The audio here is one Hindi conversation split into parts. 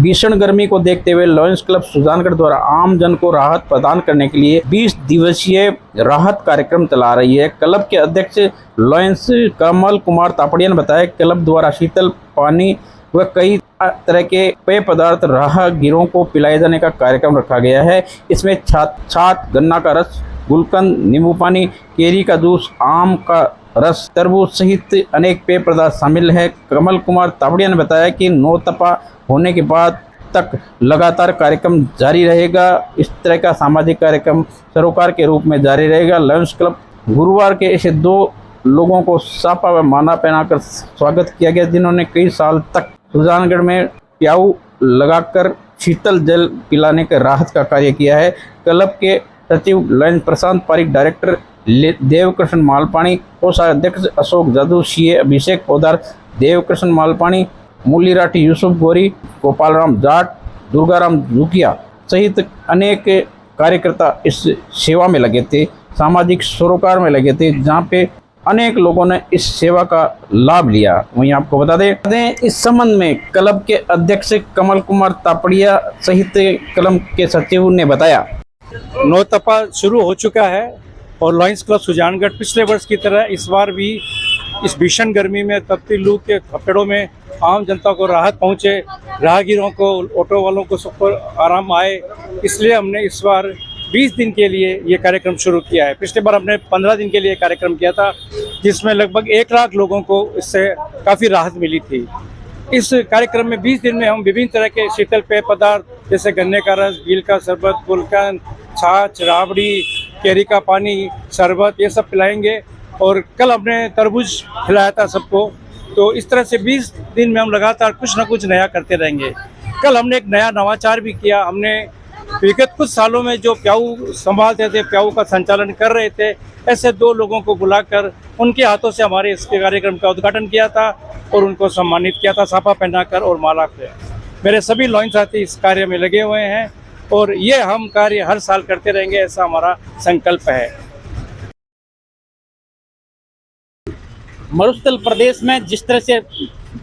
भीषण गर्मी को देखते हुए लॉयंस क्लब सुजानगढ़ द्वारा आम जन को राहत प्रदान करने के लिए 20 दिवसीय राहत कार्यक्रम चला रही है। क्लब के अध्यक्ष लॉयंस कमल कुमार तापड़िया ने बताया क्लब द्वारा शीतल पानी व कई तरह के पेय पदार्थ राहगीरों को पिलाए जाने का कार्यक्रम रखा गया है। इसमें छाछ, गन्ना का रस, गुलकंद, नींबू पानी, केरी का जूस, आम का रस, तरबूज सहित अनेक पेय पदार्थ शामिल है। कमल कुमार तापड़िया ने बताया कि नौतपा होने के बाद तक लगातार कार्यक्रम जारी रहेगा। इस तरह का सामाजिक कार्यक्रम सरोकार के रूप में जारी रहेगा। लॉयंस क्लब गुरुवार के ऐसे 2 लोगों को सापा व माला पहनाकर स्वागत किया गया जिन्होंने कई साल तक सुजानगढ़ में प्याऊ लगाकर शीतल जल पिलाने का राहत का कार्य किया है। क्लब के सचिव लॉयंस प्रशांत पारिक, डायरेक्टर देवकृष्ण मालपानी, कोषाध्यक्ष अशोक जादू, सीए अभिषेक पोदार, देवकृष्ण मालपानी, मुरली राठी, यूसुफ गोरी, गोपाल राम जाट, दुर्गाराम जुकिया सहित अनेक कार्यकर्ता इस सेवा में लगे थे, सामाजिक सरोकार में लगे थे, जहां पे अनेक लोगों ने इस सेवा का लाभ लिया। वहीं आपको बता दें इस संबंध में क्लब के अध्यक्ष कमल कुमार तापड़िया सहित क्लब के सचिव ने बताया। नौतपा शुरू हो चुका है और लॉयंस क्लब सुजानगढ़ पिछले वर्ष की तरह इस बार भी इस भीषण गर्मी में तपती लू के थपेड़ों में आम जनता को राहत पहुंचे, राहगीरों को, ऑटो वालों को सबको आराम आए, इसलिए हमने इस बार 20 दिन के लिए ये कार्यक्रम शुरू किया है। पिछले बार हमने 15 दिन के लिए कार्यक्रम किया था जिसमें लगभग 1 लाख लोगों को इससे काफ़ी राहत मिली थी। इस कार्यक्रम में 20 दिन में हम विभिन्न तरह के शीतल पेय पदार्थ जैसे गन्ने का रस, बील का शरबत, गुलकंद, छाछ, राबड़ी, केरी का पानी, शरबत, ये सब पिलाएंगे। और कल हमने तरबूज खिलाया था सबको। तो इस तरह से 20 दिन में हम लगातार कुछ ना कुछ नया करते रहेंगे। कल हमने एक नया नवाचार भी किया। हमने विगत कुछ सालों में जो प्याऊ संभालते थे, प्याऊ का संचालन कर रहे थे, ऐसे 2 लोगों को बुलाकर उनके हाथों से हमारे इसके कार्यक्रम का उद्घाटन किया था और उनको सम्मानित किया था साफा पहनाकर और माला पे। मेरे सभी लॉयंस साथी इस कार्य में लगे हुए हैं और ये हम कार्य हर साल करते रहेंगे, ऐसा हमारा संकल्प है। मरुस्थल प्रदेश में जिस तरह से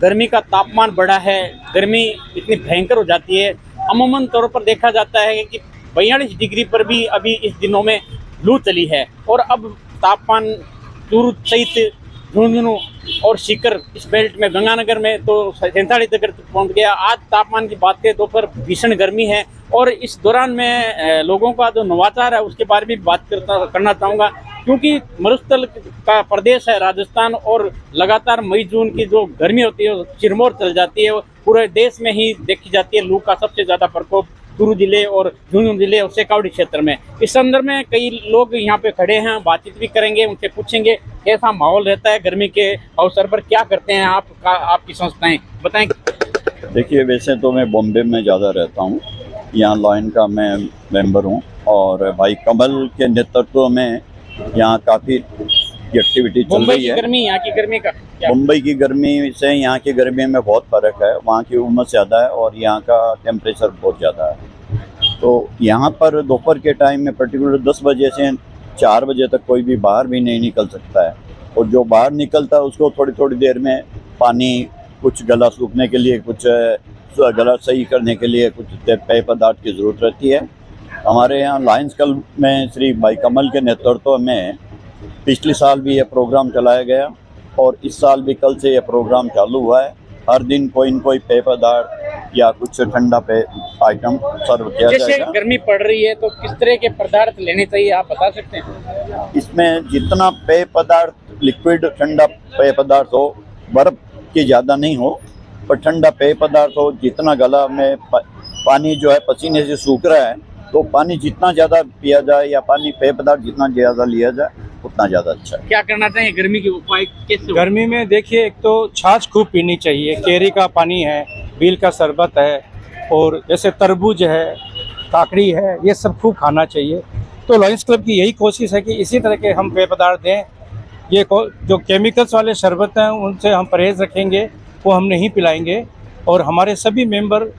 गर्मी का तापमान बढ़ा है, गर्मी इतनी भयंकर हो जाती है, अमूमन तौर पर देखा जाता है कि 42 डिग्री पर भी अभी इस दिनों में लू चली है और अब तापमान चूरू सहित झुंझुनू और सीकर इस बेल्ट में गंगानगर में तो 47 डिग्री तक पहुँच गया। आज तापमान की बात करें तो पर भीषण गर्मी है और इस दौरान मैं लोगों का जो नवाचार है उसके बारे में भी बात करना चाहूँगा, क्योंकि मरुस्थल का प्रदेश है राजस्थान और लगातार मई जून की जो गर्मी होती है चिरमौर चल जाती है। पूरे देश में ही देखी जाती है लू का सबसे ज़्यादा प्रकोप चूरू जिले और झुंझुनू जिले और शेखावाटी क्षेत्र में। इस संदर्भ में कई लोग यहाँ पे खड़े हैं, बातचीत भी करेंगे, उनसे पूछेंगे कैसा माहौल रहता है गर्मी के अवसर पर, क्या करते हैं आपकी संस्थाएं, बताएं। देखिए, वैसे तो मैं बॉम्बे में ज़्यादा रहता हूँ, यहाँ लॉयन का मैं मेंबर हूँ और भाई कमल के नेतृत्व में यहाँ काफ़ी एक्टिविटी चल रही है। गर्मी, यहाँ की गर्मी का मुंबई की गर्मी से यहाँ की गर्मी में बहुत फ़र्क है। वहाँ की उमस ज़्यादा है और यहाँ का टेम्परेचर बहुत ज़्यादा है। तो यहाँ पर दोपहर के टाइम में पर्टिकुलर 10 बजे से 4 बजे तक कोई भी बाहर भी नहीं निकल सकता है और जो बाहर निकलता है उसको थोड़ी थोड़ी देर में पानी, कुछ गला सूखने के लिए, कुछ गला सही करने के लिए कुछ पेय पदार्थ की ज़रूरत रहती है। हमारे यहाँ लॉयंस क्लब में श्री भाई कमल के नेतृत्व में पिछले साल भी ये प्रोग्राम चलाया गया और इस साल भी कल से ये प्रोग्राम चालू हुआ है। हर दिन कोई न कोई पेय पदार्थ या कुछ ठंडा पेय आइटम सर्व किया जाएगा। जैसे गर्मी पड़ रही है तो किस तरह के पदार्थ लेने चाहिए, आप बता सकते हैं? इसमें जितना पेय पदार्थ, लिक्विड ठंडा पेय पदार्थ हो, बर्फ की ज़्यादा नहीं हो पर ठंडा पेय पदार्थ हो, जितना गला में पानी जो है पसीने से सूख रहा है तो पानी जितना ज़्यादा पिया जाए या पानी पेय पदार्थ जितना ज़्यादा लिया जाए उतना ज़्यादा अच्छा है। क्या करना चाहिए गर्मी के उपाय कैसे? गर्मी में देखिए, एक तो छाछ खूब पीनी चाहिए, केरी का पानी है, बील का शरबत है और जैसे तरबूज है, काकड़ी है, ये सब खूब खाना चाहिए। तो लॉयंस क्लब की यही कोशिश है कि इसी तरह के हम पेय पदार्थ दें। ये जो केमिकल्स वाले शरबत हैं उनसे हम परहेज़ रखेंगे, वो हम नहीं पिलाएंगे और हमारे सभी मेंबर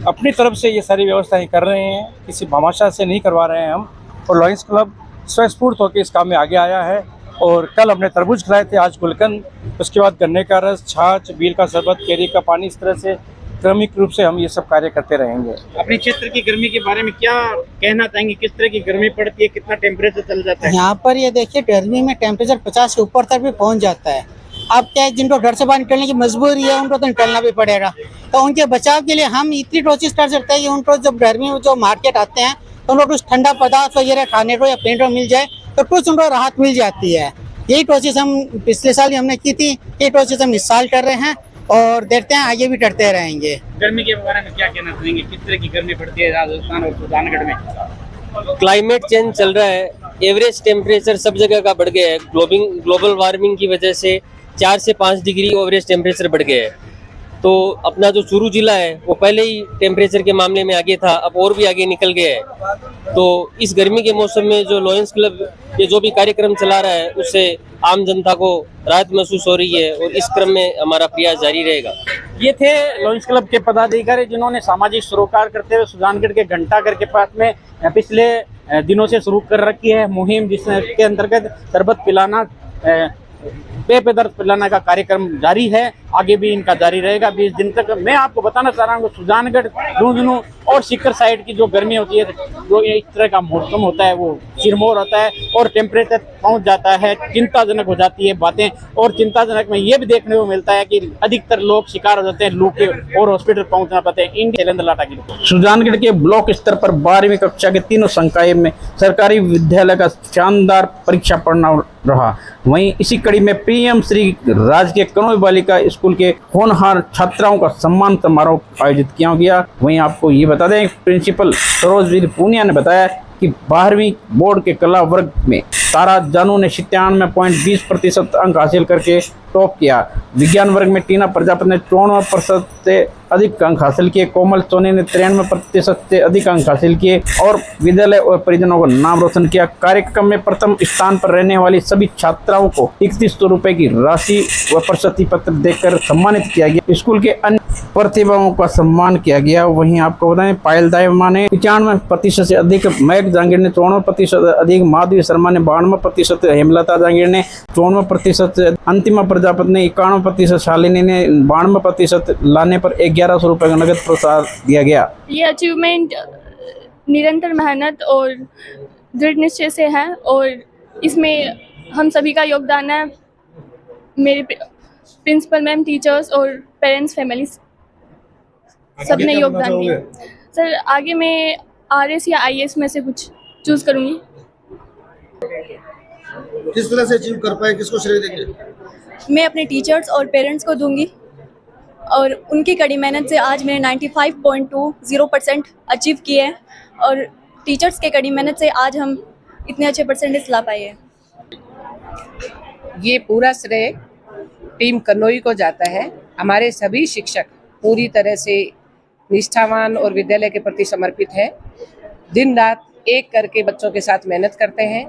अपनी तरफ से ये सारी व्यवस्थाएं कर रहे हैं, किसी भामाशाह से नहीं करवा रहे हैं हम। और लॉयंस क्लब स्वस्फूर्त होकर इस काम में आगे आया है और कल हमने तरबूज खिलाए थे, आज गुलकंद, उसके बाद गन्ने का रस, छाछ, बील का शरबत, केरी का पानी, इस तरह से क्रमिक रूप से हम ये सब कार्य करते रहेंगे। अपने क्षेत्र की गर्मी के बारे में क्या कहना चाहेंगे? किस तरह की गर्मी पड़ती है? कितना टेम्परेचर चल जाता है? यहाँ पर ये देखिए गर्मी में टेम्परेचर 50 से ऊपर तक भी पहुँच जाता है। अब क्या है, जिनको घर से बाहर निकलने की मजबूरी है उनको तो निकलना भी पड़ेगा, तो उनके बचाव के लिए हम इतनी कोशिश कर सकते हैं कि उनको जब गर्मी में जो मार्केट आते हैं तो उनको कुछ ठंडा पदार्थ वगैरह खाने को या पीने को मिल जाए तो कुछ उनको राहत मिल जाती है। यही कोशिश हम पिछले साल ही हमने की थी, यही कोशिश हम इस साल कर रहे हैं और देखते हैं आगे भी करते रहेंगे। गर्मी के बारे में क्या कहना चाहेंगे? किस तरह की गर्मी पड़ती है राजस्थान और सुजानगढ़ में? क्लाइमेट चेंज चल रहा है, एवरेज टेम्परेचर सब जगह का बढ़ गया है। ग्लोबल वार्मिंग की वजह से 4 से 5 डिग्री एवरेज टेम्परेचर बढ़ गया है। तो अपना जो चूरू जिला है वो पहले ही टेम्परेचर के मामले में आगे था, अब और भी आगे निकल गया है। तो इस गर्मी के मौसम में जो लॉयंस क्लब ये जो भी कार्यक्रम चला रहा है उससे आम जनता को राहत महसूस हो रही है और इस क्रम में हमारा प्रयास जारी रहेगा। ये थे लॉयंस क्लब के पदाधिकारी जिन्होंने सामाजिक सरोकार करते हुए सुजानगढ़ के घंटाघर के पास में पिछले दिनों से शुरू कर रखी है मुहिम, जिसके अंतर्गत शरबत पिलाना, पेय पदार्थ पिलाने का कार्यक्रम जारी है, आगे भी इनका जारी रहेगा 20 दिन तक। मैं आपको बताना चाह रहा हूँ सुजानगढ़, झुंझुनू और सीकर साइड की जो गर्मी होती है, जो इस तरह का मौसम होता है वो सिरमौर होता है और टेम्परेचर पहुंच जाता है, चिंताजनक हो जाती है बातें। और चिंताजनक में ये भी देखने को मिलता है कि अधिकतर लोग शिकार हो जाते हैं लू के और हॉस्पिटल पहुंच ना पाते हैं। इंडिया लाटा की सुजानगढ़ के ब्लॉक स्तर पर 12वीं कक्षा के तीनों संकाय में सरकारी विद्यालय का शानदार परीक्षा परिणाम रहा। वहीं इसी कड़ी में पीएम श्री राजकीय कनोई बालिका स्कूल के होनहार छात्राओं का सम्मान समारोह आयोजित किया गया। वहीं आपको ये बता दें, प्रिंसिपल सरोजवीर पूनिया ने बताया कि 12वीं बोर्ड के कला वर्ग में तारा जानू ने 97.20% अंक हासिल करके टॉप किया। विज्ञान वर्ग में टीना प्रजापति ने 54% से अधिक अंक हासिल किए। कोमल सोनी ने 93% से अधिक अंक हासिल किए और विद्यालय और परिजनों का नाम रोशन किया। कार्यक्रम में प्रथम स्थान पर रहने वाली सभी छात्राओं को 3100 रुपए की राशि व प्रशस्ति पत्र देकर सम्मानित किया गया। स्कूल के अन्य प्रतिभाओं का सम्मान किया गया। वहीं आपको बताएं, पायल दायमा ने 95% से अधिक, महक जहांगीर ने 54% अधिक, माधवी शर्मा ने 92%, हेमलता जहांगीर ने 54%, अंतिमा प्रजापति ने 51%, शालिनी ने 92% लाने पर 1100 रुपए का नगद प्रोत्साहन दिया गया। ये अचीवमेंट निरंतर मेहनत और दृढ़ निश्चय से है और इसमें हम सभी का योगदान है। मेरे प्रिंसिपल मैम, टीचर्स और पेरेंट्स, फैमिली सबने योगदान दिया। सर आगे मैं आरएस या आईएएस में से कुछ चूज करूंगी। किस तरह से अचीव कर पाए, किसको श्रेय देंगे? मैं अपने टीचर्स और पेरेंट्स को दूंगी और उनकी कड़ी मेहनत से आज मैंने 95.20% अचीव किए हैं और टीचर्स के कड़ी मेहनत से आज हम इतने अच्छे परसेंटेज ला पाए हैं। ये पूरा श्रेय टीम कनोई को जाता है। हमारे सभी शिक्षक पूरी तरह से निष्ठावान और विद्यालय के प्रति समर्पित है। दिन रात एक करके बच्चों के साथ मेहनत करते हैं,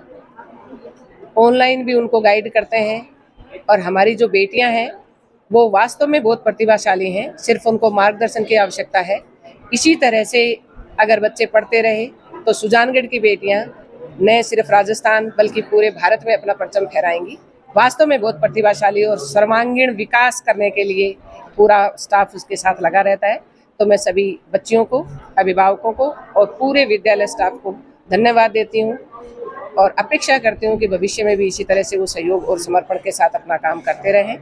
ऑनलाइन भी उनको गाइड करते हैं और हमारी जो बेटियां हैं वो वास्तव में बहुत प्रतिभाशाली हैं, सिर्फ उनको मार्गदर्शन की आवश्यकता है। इसी तरह से अगर बच्चे पढ़ते रहे तो सुजानगढ़ की बेटियां न सिर्फ राजस्थान बल्कि पूरे भारत में अपना परचम फहराएंगी। वास्तव में बहुत प्रतिभाशाली और सर्वांगीण विकास करने के लिए पूरा स्टाफ उसके साथ लगा रहता है। तो मैं सभी बच्चियों को, अभिभावकों को और पूरे विद्यालय स्टाफ को धन्यवाद देती हूँ और अपेक्षा करती हूँ कि भविष्य में भी इसी तरह से वो सहयोग और समर्पण के साथ अपना काम करते रहें,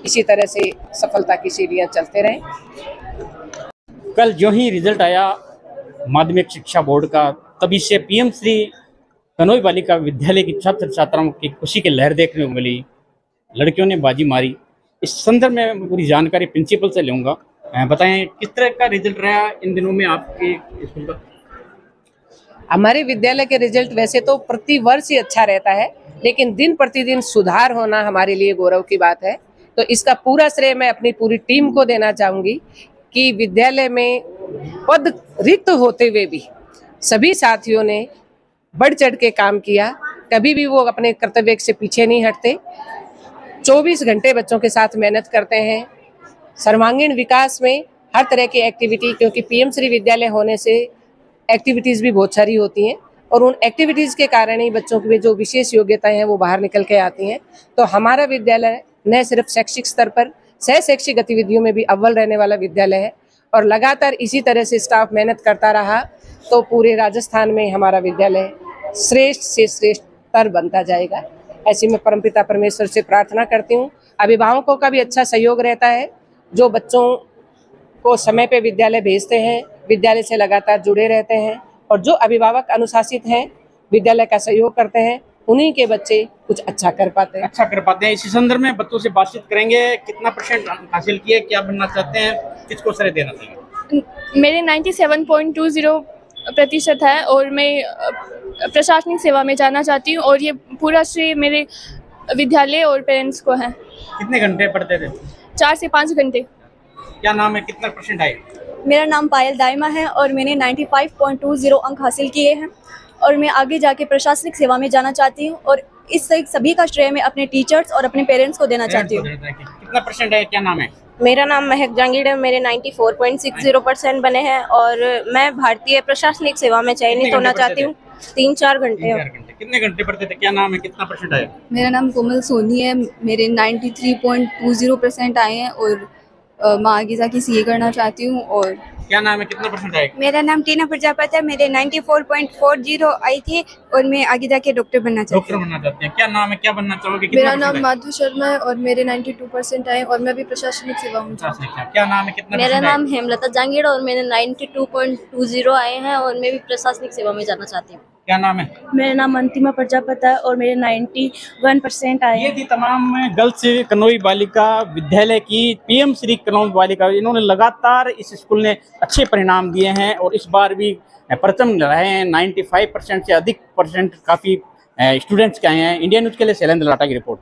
इसी तरह से सफलता की सीढ़ियाँ चलते रहें। कल जो ही रिजल्ट आया माध्यमिक शिक्षा बोर्ड का, तभी से पीएम श्री कनोई बालिका विद्यालय की छात्र छात्राओं की खुशी की लहर देखने को मिली। लड़कियों ने बाजी मारी। इस संदर्भ में मैं पूरी जानकारी प्रिंसिपल से लूँगा। बताएं किस तरह का रिजल्ट रहा इन दिनों में आपके स्कूल का? हमारे विद्यालय के रिजल्ट वैसे तो प्रति वर्ष ही अच्छा रहता है, लेकिन दिन प्रतिदिन सुधार होना हमारे लिए गौरव की बात है। तो इसका पूरा श्रेय मैं अपनी पूरी टीम को देना चाहूँगी कि विद्यालय में पद रिक्त होते हुए भी सभी साथियों ने बढ़ चढ़ के काम किया। कभी भी वो अपने कर्तव्य से पीछे नहीं हटते, 24 घंटे बच्चों के साथ मेहनत करते हैं। सर्वांगीण विकास में हर तरह की एक्टिविटी, क्योंकि पीएम श्री विद्यालय होने से एक्टिविटीज़ भी बहुत सारी होती हैं और उन एक्टिविटीज़ के कारण ही बच्चों की जो विशेष योग्यताएं हैं वो बाहर निकल के आती हैं। तो हमारा विद्यालय न सिर्फ शैक्षिक स्तर पर सह शैक्षिक गतिविधियों में भी अव्वल रहने वाला विद्यालय है और लगातार इसी तरह से स्टाफ मेहनत करता रहा तो पूरे राजस्थान में हमारा विद्यालय श्रेष्ठ से श्रेष्ठतर बनता जाएगा। ऐसी मैं परमपिता परमेश्वर से प्रार्थना करती हूँ। अभिभावकों का भी अच्छा सहयोग रहता है, जो बच्चों को समय पे विद्यालय भेजते हैं, विद्यालय से लगातार जुड़े रहते हैं, और जो अभिभावक अनुशासित हैं, विद्यालय का सहयोग करते हैं, उन्हीं के बच्चे कुछ अच्छा कर पाते हैं। इसी संदर्भ में बच्चों से बातचीत करेंगे। कितना % हासिल किए, क्या बनना चाहते हैं, किसको श्रेय देना चाहिए? मेरे 97.20% है और मैं प्रशासनिक सेवा में जाना चाहती हूँ और ये पूरा श्रेय मेरे विद्यालय और पेरेंट्स को है। कितने घंटे पढ़ते थे? 4 से 5 घंटे। क्या नाम है, कितना % आए? मेरा नाम पायल दाइमा है और मैंने 95.20 अंक हासिल किए हैं और मैं आगे जाके प्रशासनिक सेवा में जाना चाहती हूँ और इस सभी का श्रेय मैं अपने टीचर्स और अपने पेरेंट्स को देना चाहती हूँ। कितना % है, क्या नाम है? मेरा नाम महक जहांगीर है। मेरे 94.60% बने हैं और मैं भारतीय प्रशासनिक सेवा में चयनित होना चाहती हूँ। 3-4 घंटे। कितने घंटे पढ़ते थे, क्या नाम है, कितना % आया? मेरा नाम कोमल सोनी है। मेरे 93.20% आए हैं और मैं आगे जाके सीए करना चाहती हूँ। और क्या नाम है, कितना % आए? मेरा नाम टीना प्रजापति है। मेरे 94.40 आई थे और मैं आगे जाके डॉक्टर बनना चाहती हूँ। क्या नाम है, क्या बनना चाहोगे? मेरा नाम माधु शर्मा है और मेरे 92% आए और मैं भी प्रशासनिक सेवा में। क्या नाम है, कितना? मेरा नाम हेमलता जहांगीर और मेरे 92.20 आए हैं और मैं भी प्रशासनिक सेवा में जाना चाहती हूँ। क्या नाम है? मेरा नाम अंतिमा प्रजापति है और मेरे 91% आए। ये थी तमाम गर्ल्स कनोई बालिका विद्यालय की पीएम श्री कनौज बालिका। इन्होंने लगातार इस स्कूल ने अच्छे परिणाम दिए हैं और इस बार भी प्रथम रहे हैं। 95% से अधिक % काफी स्टूडेंट्स के आए हैं। इंडिया न्यूज के लिए शैलेंद्र लाटा की रिपोर्ट।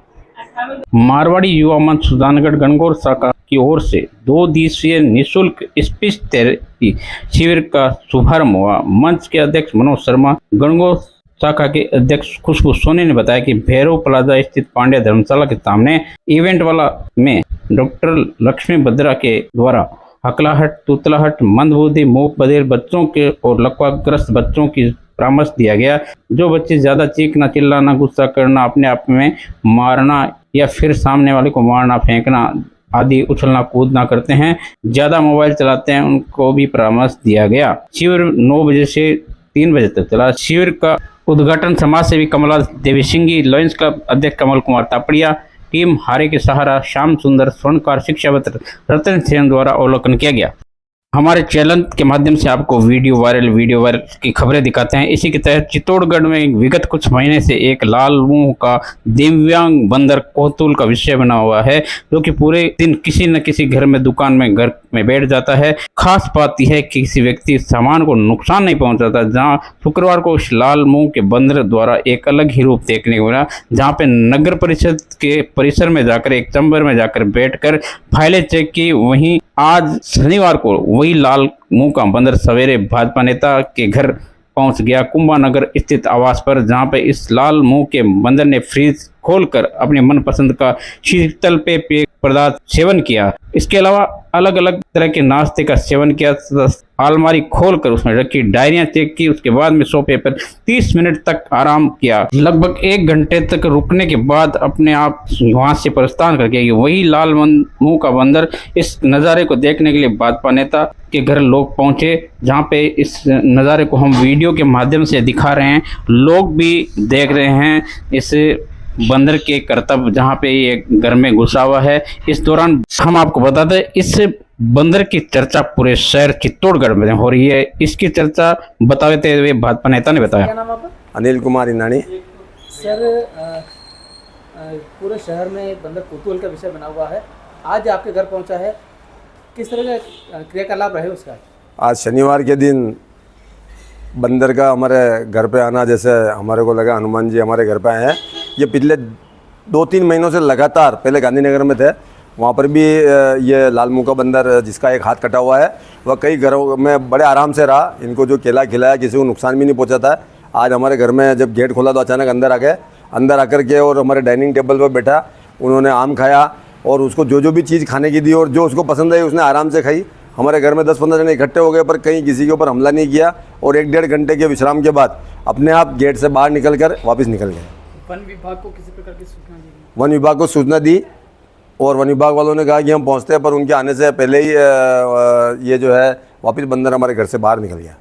मारवाड़ी युवा मंच सुजानगढ़ गणगौर शाखा की ओर से 2 दिवसीय निःशुल्क स्पीच थेरेपी शिविर का शुभारंभ हुआ। मंच के अध्यक्ष मनोज शर्मा, गणगौर शाखा के अध्यक्ष खुशबू सोनी ने बताया कि भैरव प्लाजा स्थित पांड्या धर्मशाला के सामने इवेंट वाला में डॉक्टर लक्ष्मी बद्रा के द्वारा हकलाहट, तुतलाहट, मंदबुद्धि, मूक बधिर बच्चों के और लकवाग्रस्त बच्चों की परामर्श दिया गया। जो बच्चे ज्यादा चीखना, चिल्लाना, गुस्सा करना, अपने आप में मारना या फिर सामने वाले को मारना, फेंकना आदि उछलना कूदना करते हैं, ज्यादा मोबाइल चलाते हैं, उनको भी परामर्श दिया गया। शिविर 9 बजे से 3 बजे तक चला। शिविर का उद्घाटन समाज सेवी कमला देवी सिंह, लॉयंस क्लब अध्यक्ष कमल कुमार तापड़िया, टीम हारे के सहारा, श्याम सुंदर, स्वर्णकार, शिक्षावत रतन सेन द्वारा अवलोकन किया गया। हमारे चैनल के माध्यम से आपको वीडियो वायरल की खबरें दिखाते हैं। इसी के तहत चित्तौड़गढ़ में विगत कुछ महीने से एक लाल मुंह का दिव्यांग बंदर कौतूहल का विषय बना हुआ है, जो कि पूरे दिन किसी न किसी घर में, दुकान में, घर में बैठ जाता है। खास बात यह है कि किसी व्यक्ति सामान को नुकसान नहीं पहुंचाता। जहां शुक्रवार को उस लाल मुंह के बंदर द्वारा एक अलग ही रूप देखने को मिला, जहां पे नगर परिषद के परिसर में जाकर, एक चैम्बर में जाकर बैठकर फाइलें चेक की। वहीं आज शनिवार को वही लाल मुंह का बंदर सवेरे भाजपा नेता के घर पहुंच गया, कुंभानगर स्थित आवास पर, जहां पे इस लाल मुंह के बंदर ने फ्रिज खोलकर अपने मनपसंद का शीतल पेय पदार्थ सेवन किया। इसके अलावा अलग अलग तरह के नाश्ते का सेवन किया। अलमारी खोलकर उसमें रखी डायरियां चेक की। उसके बाद में सोफे पर 30 मिनट तक आराम किया। लगभग 1 घंटे तक रुकने के बाद अपने आप वहां से प्रस्थान करके वही लाल मुंह का बंदर इस नज़ारे को देखने के लिए भाजपा नेता के घर लोग पहुंचे, जहां पे इस नज़ारे को हम वीडियो के माध्यम से दिखा रहे हैं। लोग भी देख रहे हैं इस बंदर के करतब, जहां पे ये घर में घुसा हुआ है। इस दौरान हम आपको बता दें, इस बंदर की चर्चा पूरे शहर चित्तौड़गढ़ में हो रही है। इसकी चर्चा बताते हुए भाजपा नेता ने बताया। क्या नाम आपका? अनिल कुमार इनानी। सर, पूरे शहर में बंदर कौतूहल का विषय बना हुआ है, आज आपके घर पहुंचा है, किस तरह का क्रियाकलाप रहे उसका? आज शनिवार के दिन बंदर का हमारे घर पे आना, जैसे हमारे को लगा हनुमान जी हमारे घर पे आए हैं। ये पिछले 2-3 महीनों से लगातार, पहले गांधीनगर में थे, वहाँ पर भी ये लाल मुंह का बंदर जिसका एक हाथ कटा हुआ है, वह कई घरों में बड़े आराम से रहा। इनको जो केला खिलाया, किसी को नुकसान भी नहीं पहुँचाता है। आज हमारे घर में जब गेट खोला तो अचानक अंदर आ गए। अंदर आकर के और हमारे डाइनिंग टेबल पर बैठा, उन्होंने आम खाया और उसको जो भी चीज़ खाने की दी और जो उसको पसंद आई उसने आराम से खाई। हमारे घर में 10-15 जने इकट्ठे हो गए, पर कहीं किसी के ऊपर हमला नहीं किया और 1-1.5 घंटे के विश्राम के बाद अपने आप गेट से बाहर निकल कर वापस निकल गए। वन विभाग को किसी प्रकार की सूचना दी? वन विभाग को सूचना दी और वन विभाग वालों ने कहा कि हम पहुंचते हैं, पर उनके आने से पहले ही ये जो है वापस बंदर हमारे घर से बाहर निकल गया।